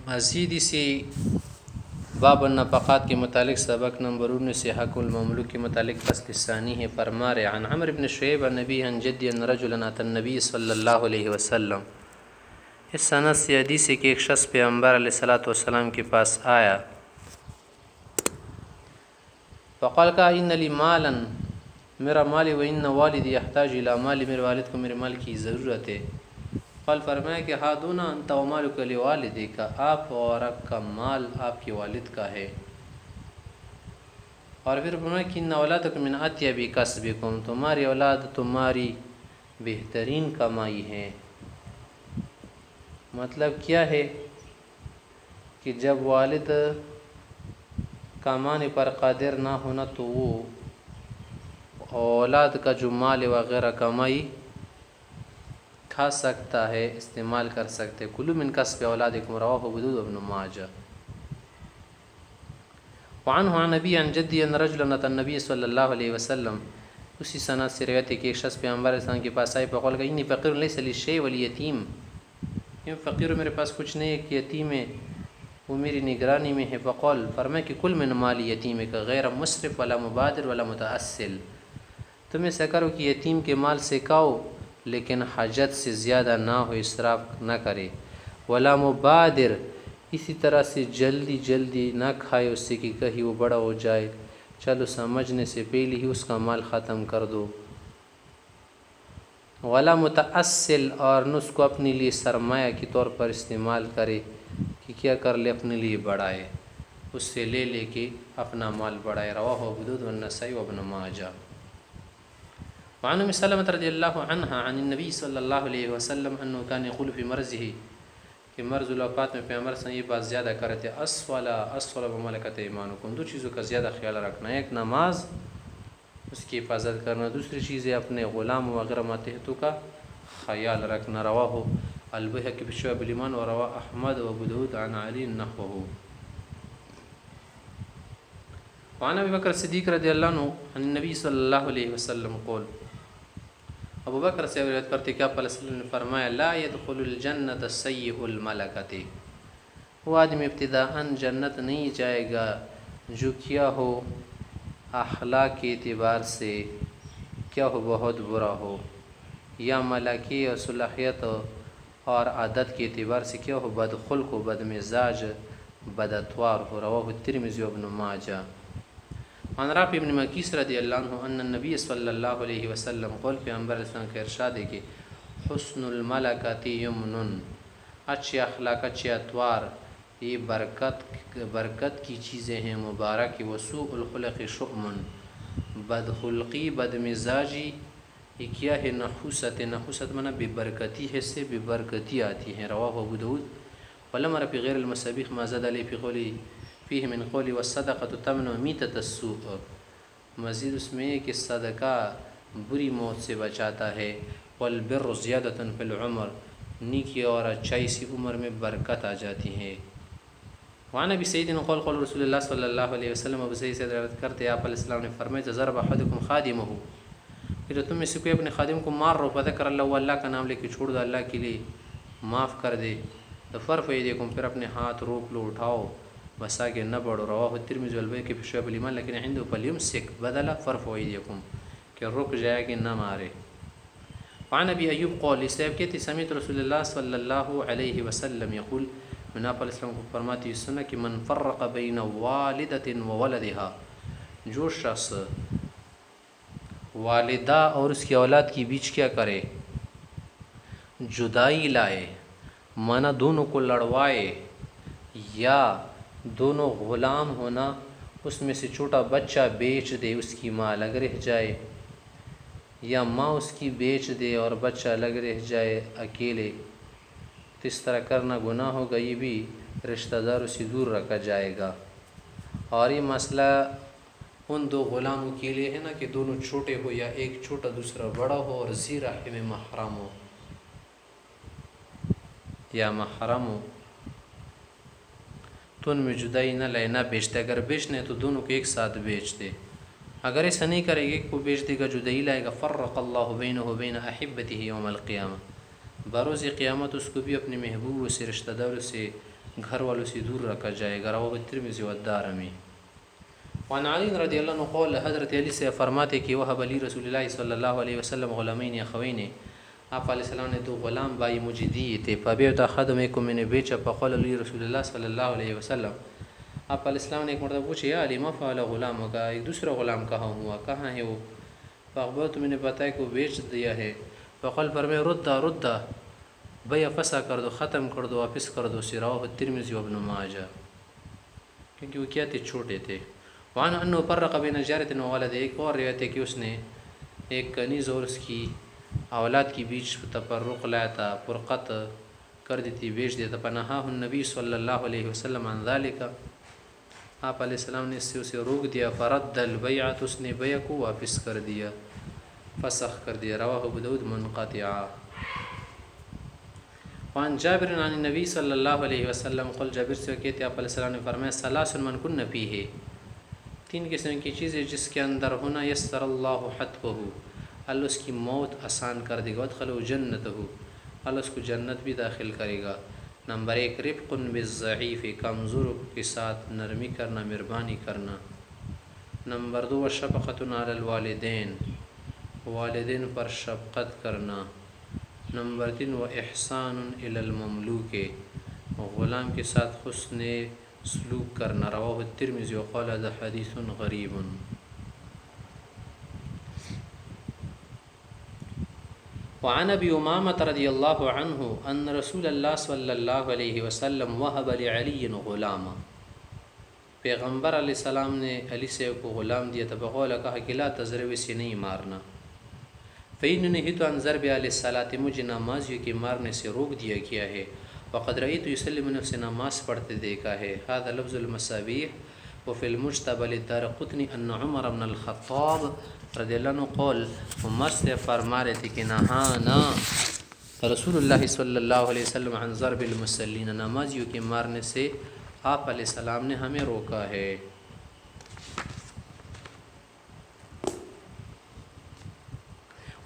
مزید اسی باب النفقات کے متعلق سبق نمبر 19 حق المملوک کے متعلق فصل ثانی ہے۔ فرما رہے عن عمرو بن شعیب عن نبی عن جدی ان رجلا اتى النبی صلی اللہ علیہ وسلم، اس سند سے حدیث ہے کہ ایک شخص پیغمبر علیہ الصلوۃ والسلام کے پاس آیا، فقال کہا ان لی مالا، میرا مال ہے، و ان والدی یحتاج الی مالی، میرے والد کو میرے مال کی ضرورت ہے۔ قال فرمایا کہ ہادونا انت و مالک لوالدیک، آپ اور آپ کا مال آپ کے والد کا ہے۔ اور پھر فرمایا کہ ان اولادکم من اطیب کسبکم، تمہاری اولاد تمہاری بہترین کمائی ہے۔ مطلب کیا ہے کہ جب والد کمانے پر قادر نہ ہونا تو وہ اولاد کا جو مال وغیرہ کمائی کھا سکتا ہے، استعمال کر سکتے۔ کلوا من کسب اولادکم، رواه ابو داود وابن ماجہ۔ وعنہ عن نبی عن جدی ان رجلا اتى النبی صلی اللہ علیہ وسلم، اسی سند سے روایت ہے کہ ایک شخص پیغمبر علیہ السلام کے پاس آئے، فقال کہ انی فقیر لیس لی شیء ولی یتیم، میں فقیر، میرے پاس کچھ نہیں، ایک یتیم ہے، وہ میری نگرانی میں ہے۔ فقال فرمایا کہ کل من مال یتیمک غیر مسرف ولا مبادر ولا متعسل، تم ایسا کرو کہ یتیم کے مال سے کھاؤ لیکن حاجت سے زیادہ نہ ہو، اسراف نہ کرے، ولا مبادر، اسی طرح سے جلدی جلدی نہ کھائے اس سے کہ کہیں وہ بڑا ہو جائے، چلو سمجھنے سے پہلے ہی اس کا مال ختم کر دو، ولا متعسل، اور نہ اس کو اپنے لیے سرمایہ کے طور پر استعمال کرے کہ کیا کر لے اپنے لیے بڑھائے، اس سے لے لے کے اپنا مال بڑھائے۔ رواہ ابو داود والنسائی وابن ماجہ۔ وعن ام سلمۃ رضی اللہ عنہا عن النبی صلی اللہ علیہ وسلم انه كان يقول في مرضه، کہ مرض الوفات میں پیغمبر سے یہ بات زیادہ کرتے، اسفل بملکۃ ایمانکم، دو چیزوں کا زیادہ خیال رکھنا، ایک نماز اس کی حفاظت کرنا، دوسری چیز ہے اپنے غلام وغیرہ ماتحتوں کا خیال رکھنا۔ رواہ البیہقی فی شعب الایمان ورواہ احمد وابو داود عن علی نحوہ۔ وعن ابی بکر صدیق رضی اللہ عنہ عن النبی صلی اللہ علیہ وسلم قول، ابو بکر سے روایت کرتے کہ آپ علیہ وسلم نے فرمایا، لا يدخل الجنت السیء الملکۃ، وہ آدمی ابتداءً جنت نہیں جائے گا جو کیا ہو اخلاق کے اعتبار سے کیا ہو بہت برا ہو، یا ملکی اور صلاحیت اور عادت کے اعتبار سے کیا ہو بد خلق و بد مزاج بد اتوار ہو۔ رواہ الترمذی وابن ماجہ۔ عن رافع بن مقیس رضی اللہ عنہ ان النبی صلی اللہ علیہ وسلم قول، پیغمبر علیہ السلام کا ارشاد ہے کہ حسن الملکۃ یمن، اچھے اخلاق اچھے اطوار یہ برکت کی چیزیں ہیں، مبارک، وسوء الخلق شؤم، بد خلقی بد مزاجی یہ کیا ہے نحوست، نحوست منع بے برکتی ہے، سے بے برکتی آتی ہے۔ رواہ ابو داود۔ ولم ر فی غیر المصابیح ما زاد علیہ فی قولی فیہ من قولی والصدقۃ تمنع میتۃ السوء، مزید اس میں کہ صدقہ بری موت سے بچاتا ہے، والبر زیادۃ فی العمر، نیکی اور اچھائی سی عمر میں برکت آ جاتی ہے۔ وعن ابی سعید قال قال رسول اللہ صلی اللہ علیہ وسلم، ابو سعید سے روایت کرتے آپ علیہ السلام نے فرمایا، ضرب احدکم خادمہ، کہ تم میں سے کوئی اپنے خادم کو مار رو، فذکر اللہ، وہ اللہ کا نام لے کے چھوڑ دو، اللہ کے لیے معاف کر دے، تو فرفعوا ایدیکم، پھر اپنے ہاتھ روک لو اٹھاؤ، بس آگے نہ بڑھو۔ رواہ الترمذی والبیہقی فی شعب الایمان، لیکن عنده فلیمسک بدل فرفعوا ایدیکم، کہ رک جائے کہ نہ مارے۔ وعن ابی ایوب قول، اس لیے کہتے سمعت رسول اللہ صلی اللہ علیہ وسلم یقول، میں نے آپ علیہ السلام کو فرماتی سنا کہ من فرق بین والدۃ وولدها، جو شخص والدہ اور اس کی اولاد کے بیچ کیا کرے، جدائی لائے، مانا دونوں کو لڑوائے، یا دونوں غلام ہونا، اس میں سے چھوٹا بچہ بیچ دے اس کی ماں الگ رہ جائے، یا ماں اس کی بیچ دے اور بچہ الگ رہ جائے اکیلے، تو اس طرح کرنا گناہ ہوگا، یہ بھی رشتہ داروں سے دور رکھا جائے گا۔ اور یہ مسئلہ ان دو غلاموں کے لیے ہے نا کہ دونوں چھوٹے ہو، یا ایک چھوٹا دوسرا بڑا ہو، اور ذی رحم محرم ہو یا محرم ہو، تو ان میں جدائی نہ لائے، نہ بیچتے، اگر بیچنے تو دونوں کو ایک ساتھ بیچ دے، اگر ایسا نہیں کرے گا ایک کو بیچ دے گا جدائی لائے گا، فرق اللہ بینہ وبین احبتہ یوم القیامہ، بروز قیامت اس کو بھی اپنے محبوبوں سے رشتہ داروں سے گھر والوں سے دور رکھا جائے گا۔ رواہ الترمذی والدارمی۔ وعن علی رضی اللہ عنہ قول، حضرت علی سے فرماتے کہ وہب علی رسول اللہ صلی اللہ علیہ وسلم غلامین اخوین، آپ علیہ السلام نے دو غلام بھائی مجھے دیے تھے۔ فبیعت احدہما، میں نے بیچا۔ فقال علی رسول اللہ صلی اللہ علیہ وسلم، آپ علیہ السلام نے ایک مرتبہ پوچھا یا علی ما فعل غلام کا، ایک دوسرا غلام کہاں ہوا، کہاں ہے وہ؟ فاخبرت، میں نے بتایا کہ وہ بیچ دیا ہے۔ فقال، فرمایا ردا بھیا فسا کر دو، ختم کر دو، واپس کر دو۔ رواہ الترمذی وابن ماجہ، کیونکہ وہ کیا تھے، چھوٹے تھے۔ وعن انه فرق بین جارۃ وولد، ایک اور روایت ہے کہ اس نے ایک کنیز اور اس کی اولاد کی بیچ تفرق لایا تھا، فرقت کر دی تھی، بیچ دیا تھا۔ فنہاہ النبی صلی اللہ علیہ وسلم عن ذلک، آپ علیہ السلام نے اس سے اسے روک دیا۔ فرد البیعۃ، اس نے بیع کو واپس کر دیا، فسخ کر دیا۔ رواہ ابو داؤد منقطعا۔ وعن جابر عن النبی صلی اللہ علیہ وسلم قال، جابر سے کہتے آپ علیہ السلام نے فرمایا ثلاث من کن فیہ، تین قسم کی چیزیں جس کے اندر ہونا، یسر اللہ حتفہ، اللہ اس کی موت آسان کر دے گا، ادخلہ جنتہ، اللہ اس کو جنت بھی داخل کرے گا۔ نمبر ایک، رفق بالضعیف، کمزور کے ساتھ نرمی کرنا، مہربانی کرنا۔ نمبر دو، شفقۃ علی الوالدین، والدین پر شفقت کرنا۔ نمبر تین، و احسان الی المملوک، غلام کے ساتھ حسن سلوک کرنا۔ رواہ الترمذی وقال هذا حدیث غریب۔ وعن ابی امامۃ رضی اللہ عنہ ان رسول اللہ صلی اللہ علیہ وسلم وہب لعلی غلاما، پیغمبر علیہ السلام نے علی سے کو غلام دیا تھا۔ فقال، کہا کہ لا تضرب، اسے نہیں مارنا۔ فإننی نہیت عن ضرب اہل الصلاۃ، مجھے نمازیوں کے مارنے سے روک دیا گیا ہے۔ وقد رأیت یصلی، میں نے اسے نماز پڑھتے دیکھا ہے۔ هذا لفظ المصابیح وفی المجتبى للدارقطنی ان عمر بن الخطاب رضی اللہ عنہ قول، عمر سے فرما رہے تھے کہ نہانا رسول اللہ صلی اللہ علیہ وسلم عن ضرب المصلین، نمازیوں کے مارنے سے آپ علیہ السلام نے ہمیں روکا ہے۔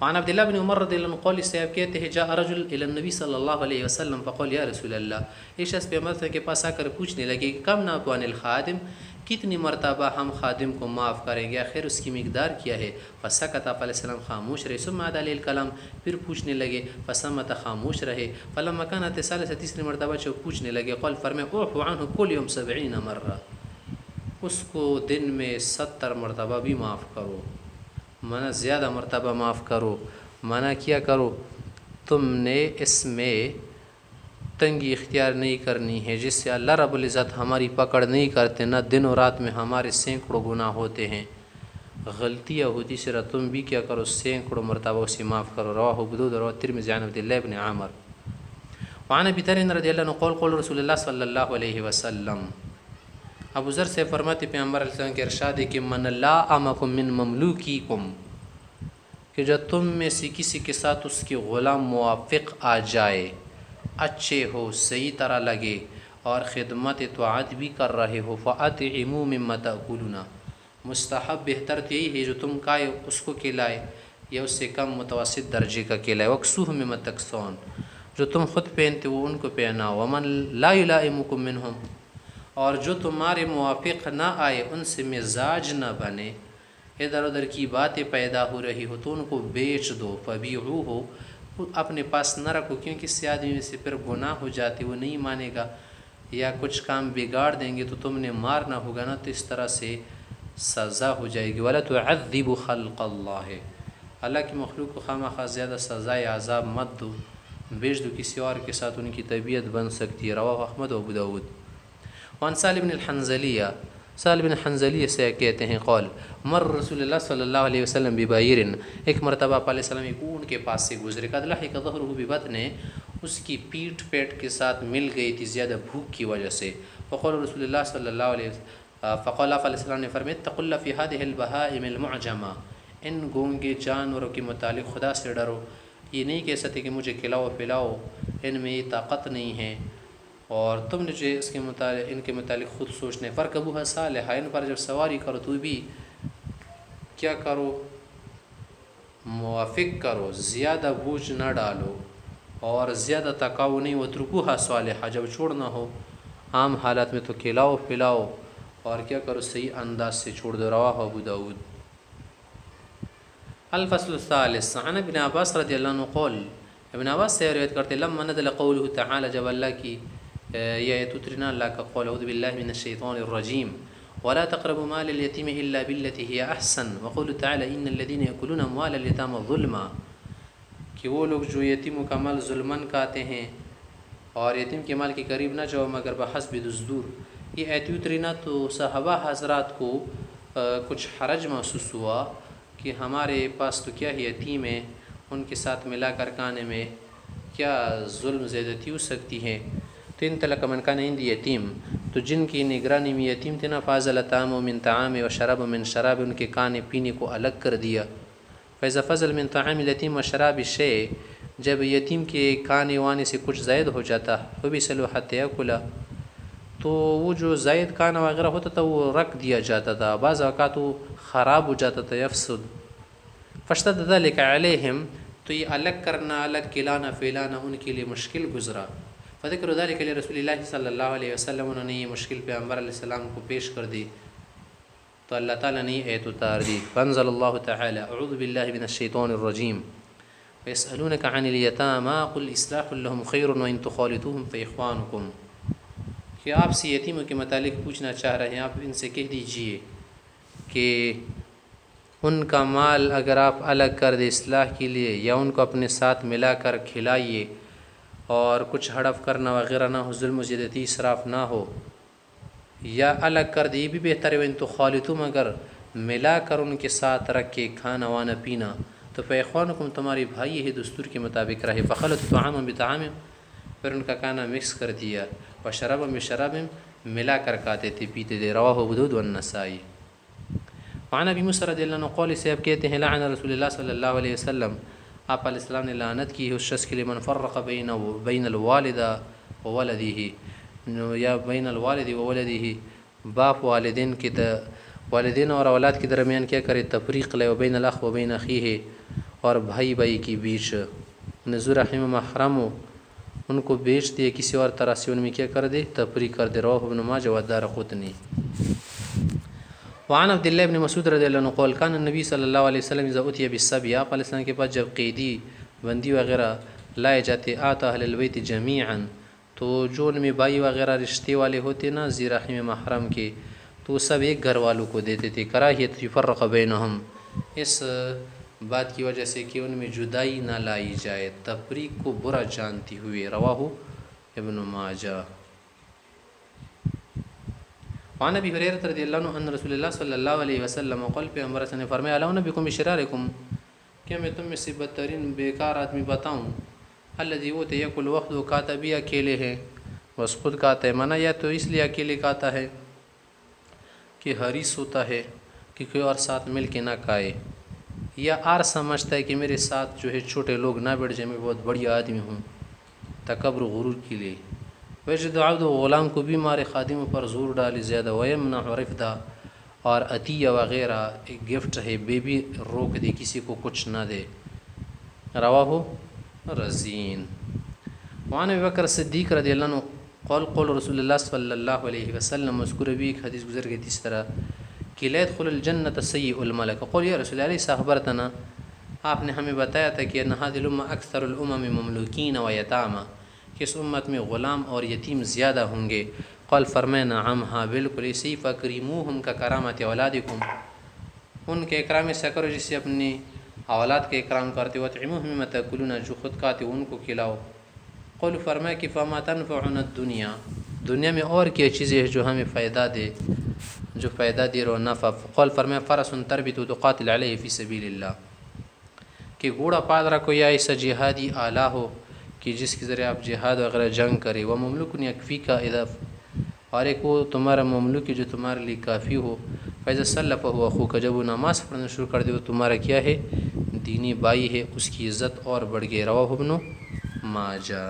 وعن عبداللہ بن عمر رضی اللہ عنہ قول، اس سے آپ کہتے ہیں جاء رجل الی النبی صلی اللہ علیہ وسلم فقال یا رسول اللہ، ایک شخص پیغمبر کے پاس آ کر پوچھنے لگے کہ کم نعفو عن الخادم، کتنی مرتبہ ہم خادم کو معاف کریں گے، آخر اس کی مقدار کیا ہے؟ فسکت، آپ علیہ السلام خاموش رہے۔ ثم عاد علیہ الکلام، پھر پوچھنے لگے۔ فصمت، خاموش رہے۔ فلما كانت الثالثة، تیسری مرتبہ جو پوچھنے لگے، قال، فرمایا اعفو عنہ كل يوم 70 مرہ، اس کو دن میں 70 مرتبہ بھی معاف کرو، منع زیادہ مرتبہ معاف کرو۔ منع کیا کرو، تم نے اس میں تنگی اختیار نہیں کرنی ہے، جس سے اللہ رب العزت ہماری پکڑ نہیں کرتے، نہ دن و رات میں ہمارے سینکڑوں گناہ ہوتے ہیں، غلطیاں ہوتی، سرا تم بھی کیا کرو، سینکڑوں مرتبہ اسے معاف کرو۔ رواہ ابو داؤد اور ترمذی عن عبداللہ بن عامر۔ وعن ابی ذر رضی اللہ عنہ قول، قول رسول اللہ صلی اللہ علیہ وسلم، ابو ذر سے فرماتے پیغمبر علیہ السلام کے ارشاد ہے کہ من لاءمکم من مملوکیکم، کہ جب تم میں سے کسی کے ساتھ اس کے غلام موافق آ جائے، اچھے ہو، صحیح طرح لگے اور خدمت طاعت بھی کر رہے ہو، فَأَطْعِمُوا مِمَّا تَأْكُلُونَ، مستحب بہتر یہی ہے جو تم کھائے اس کو کھلائے یا اس سے کم متوسط درجے کا کھلائے۔ وَاكْسُوهُ مِمَّا تَكْسُونَ، جو تم خود پہنتے وہ ان کو پہناؤ۔ وَمَن لَا يُلَائِمُكُم مِّنْهُمْ، اور جو تمہارے موافق نہ آئے، ان سے مزاج نہ بنے، ادھر ادھر کی باتیں پیدا ہو رہی ہو، تو ان کو بیچ دو۔ فَبِيعُوهُ، اپنے پاس نہ رکھو، کیونکہ اس سے آدمی سے پھر گناہ ہو جاتے، وہ نہیں مانے گا یا کچھ کام بگاڑ دیں گے تو تم نے مارنا ہوگا نا، تو اس طرح سے سزا ہو جائے گی۔ وَلَا تُعَذِّبُ خَلْقَ اللَّهِ، اللہ کی مخلوق کو خواہ زیادہ سزا یا عذاب مت دو، بیچ دو، کسی اور کے ساتھ ان کی طبیعت بن سکتی ہے۔ رواہ احمد و ابو داؤد۔ وعن سالم بن الحنظلیہ، سالم بن حنظلیہ سے کہتے ہیں قول، مر رسول اللہ صلی اللہ علیہ وسلم ببعیر، ایک مرتبہ آپ علیہ السلام ایک اونٹ کے پاس سے گزرے، قد لحق ظہرہ ببطن، اس کی پیٹ کے ساتھ مل گئی تھی زیادہ بھوک کی وجہ سے۔ فقال رسول اللہ صلی اللہ علیہ وسلم، فقال آپ علیہ السلام نے فرمایا اتقوا اللہ فی هذه البہائم المعجمہ، ان گونگے جانوروں کے متعلق خدا سے ڈرو، یہ نہیں کہہ سکتے کہ مجھے کھلاؤ پلاؤ، ان میں یہ طاقت نہیں ہے، اور تم نے جو اس کے متعلق ان کے متعلق خود سوچنے، فرکبوها صالحہ، ان پر جب سواری کرو تو بھی کیا کرو، موافق کرو، زیادہ بوجھ نہ ڈالو اور زیادہ تکاؤ نہیں، وترکوها صالحہ، جب چھوڑنا ہو عام حالات میں تو کھلاؤ پلاؤ اور کیا کرو صحیح انداز سے چھوڑ دو. رواہ ابو داود. الفصل الثالث عن ابن عباس رضی اللہ عنہ قول. ابن عباس سے روایت کرتے لما نزل قوله تعالی، جب اللہ کی یہ آیت اترنا اللہ کا قول اعوذ باللہ من الشیطان الرجیم ولا تقربوا مال اليتيم الا بالتي هي احسن وقوله تعالی ان الذين ياكلون اموال اليتامى ظلما، کہ وہ لوگ جو یتیموں کا مال ظلمن کھاتے ہیں اور یتیم کے مال کے قریب نہ جاؤ مگر بحسب دزدور. یہ آیت اترنا تو صحابہ حضرات کو کچھ حرج محسوس ہوا کہ ہمارے پاس تو کیا یتیم ہے، ان کے ساتھ ملا کر کھانے میں کیا ظلم زیادتی ہو سکتی ہے. تو ان طلق من کان عندی یتیم، تو جن کی نگرانی میں یتیم تھے نا، فاضل طعام من طعام و شراب من شراب، ان کے کھانے پینے کو الگ کر دیا. فیضا فضل من طعام الیتیم و شراب الشیء، جب یتیم کے کھانے وانے سے کچھ زائد ہو جاتا وہ بھی سلو حتی یاکلا، تو وہ جو زائد کھانا وغیرہ ہوتا تھا وہ رکھ دیا جاتا تھا، بعض اوقات وہ خراب ہو جاتا تھا. یفسد فاشتد ذلك علیہم، تو یہ الگ کرنا الگ کھلانا پھیلانا ان کے لیے مشکل گزرا. فذکر ذلك لرسول اللہ صلی اللہ علیہ وسلم، انہوں نے یہ مشکل پیغمبر علیہ السلام کو پیش کر دی تو اللہ تعالیٰ نے یہ آیت اتار دی. فانزل اللہ تعالی اعوذ باللہ من الشیطان الرجیم ویسألونک عن الیتامی قل اصلاح لهم خیر وان تخالطوهم فاخوانکم، کہ آپ سے یتیموں کے متعلق پوچھنا چاہ رہے ہیں، آپ ان سے کہہ دیجئے کہ ان کا مال اگر آپ الگ کر دیں اصلاح کے لیے یا ان کو اپنے ساتھ ملا کر کھلائیے اور کچھ ہڑپ کرنا وغیرہ نہ ہو، ظلم و زیادتی اسراف نہ ہو، یا الگ کر دے یہ بھی بہتر ہے. ان تو خالتم، اگر ملا کر ان کے ساتھ رکھ کے کھانا وانا پینا تو فاخوانکم، تمہاری بھائی ہے دستور کے مطابق رہے. فخلط طعاما بطعام، پھر ان کا کھانا مکس کر دیا، وشرابا بشراب، ملا کر کھاتے تھے پیتے تھے. رواہ ابو داؤد والنسائی. وعن ابی موسیٰ رضی اللہ عنہ قول سے اب کہتے ہیں لعن رسول اللہ صلی اللہ علیہ وسلم، آپ علیہ السلام نے لعنت کی ہے اس شخص کے لیے من فرق بین الوالد و ولدہ، یا بین الوالد و ولدہ، باپ والدین اور اولاد کے درمیان کیا کرے تفریق لے، و بین الاخ و بین اخیہ، اور بھائی بھائی کے بیچ نذر رحم محرم ان کو بیچ دے کسی اور طرح سے، ان میں کیا کر دے تفریق کر دے. رواہ ابن ماجہ و الدارقطنی. وعن عبد اللہ بن مسعود رضی اللہ عنہ قول کان النبی صلی اللہ علیہ وسلم اذا اتي بالصبي، آپ علیہ السلام کے پاس جب قیدی بندی وغیرہ لائے جاتے، آتا اہل البیت جمیعا، تو جو ان میں بھائی وغیرہ رشتے والے ہوتے نا ذی رحم محرم کے، تو سب ایک گھر والوں کو دیتے تھے. کراہیت یفرق بینہم، اس بات کی وجہ سے کہ ان میں جدائی نہ لائی جائے، تفریق کو برا جانتی ہوئے. رواہ ابن ماجہ. وعن ابی ہریرہ رضی اللہ عنہ ان رسول اللہ صلی اللہ علیہ وسلم قال، پیغمبر نے فرمایا الا انبئکم بشرارکم، کیا میں تم میں سے بدترین بیکار آدمی بتاؤں؟ الذی وہ یاکل وحدہ، کھاتا بھی اکیلے ہے، بس خود کھاتا ہے. منع یا تو اس لیے اکیلے کھاتا ہے کہ حریص ہوتا ہے کہ کوئی اور ساتھ مل کے نہ کھائے، یا آر سمجھتا ہے کہ میرے ساتھ جو ہے چھوٹے لوگ نہ بیٹھ جائیں، میں بہت بڑی آدمی ہوں، تکبر غرور کے لیے. ویجد عبد، غلام کو بھی مارے خادموں پر زور ڈالے زیادہ، ویمنع رفدہ، اور عطیہ وغیرہ ایک گفٹ ہے بیبی روک دے، کسی کو کچھ نہ دے. رواہ رزین. وعن ابی بکر صدیق رضی اللہ عنہ قول قول رسول اللہ صلی اللہ علیہ وسلم، مذکور بھی ایک حدیث گزر گئی اس طرح کہ لا يدخل الجنة السیء الملک. قول یا رسول اللہ اخبرتنا، آپ نے ہمیں بتایا تھا کہ ان هذه الامة اکثر الامم مملوکین و یتاما، کہ اس امت میں غلام اور یتیم زیادہ ہوں گے. قال فرمائے نعم، ہاں بالکل اسی. فکرموہم کا کرامت اولادکم، ان کے اکرام سے کرو جس سے اپنی اولاد کے اکرام کرتے. وطعموہم مما تاکلون، جو خود کھاتے ان کو کھلاؤ. قل فرمائے کہ فما تنفعنا الدنیا، دنیا میں اور کیا چیزیں ہیں جو ہمیں فائدہ دے، جو فائدہ دے اور نفع. قل فرمائے فرس تربت تقاتل علیہ فی سبیل اللہ، کہ گھوڑا پال رکھو یا ایسا جہادی آلہ ہو کہ جس کے ذریعے آپ جہاد وغیرہ جنگ کرے. وہ مملوک یکفی کا اذا، اور ایک وہ تمہارا مملوک جو تمہارے لیے کافی ہو. فیضا صلف ہوا خو کا، جب وہ نماز پڑھنا شروع کر دے وہ تمہارا کیا ہے دینی بھائی ہے، اس کی عزت اور بڑھ گئی. رواہ ابن ماجہ.